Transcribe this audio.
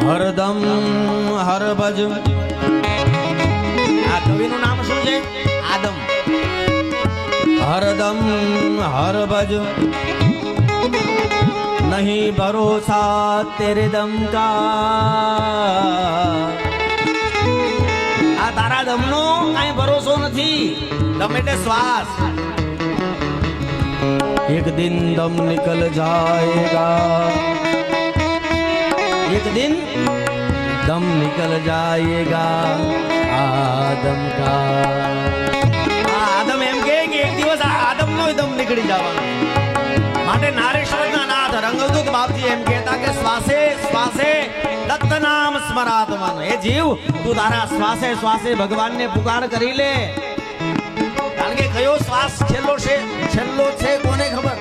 હરદમ હરભજ. આ કવિનું નામ શું છે? આદમ. હરદમ હરભજ નહીં ભરોસા તેરે દમ કા. આ તારા દમનો કઈ ભરોસો નથી. દમ એટલે શ્વાસ. એક દિન દમ નિકલ જાયેગા, એક દિન દમ નિકલ જાયેગા આદમ કા. આદમ એમ કે એક દિવસ આદમ નો દમ નીકળી જવાનો. માટે નારેશ્વરના નાથ રંગદૂત બાપજી એમ કહેતા કે શ્વાસે શ્વાસે દત્ત નામ સ્મરાત્મન. એ જીવ તું તારા શ્વાસે શ્વાસે ભગવાનને પુકાર કરી લે. કારણ કે કયો શ્વાસ છેલ્લો છે કોને ખબર.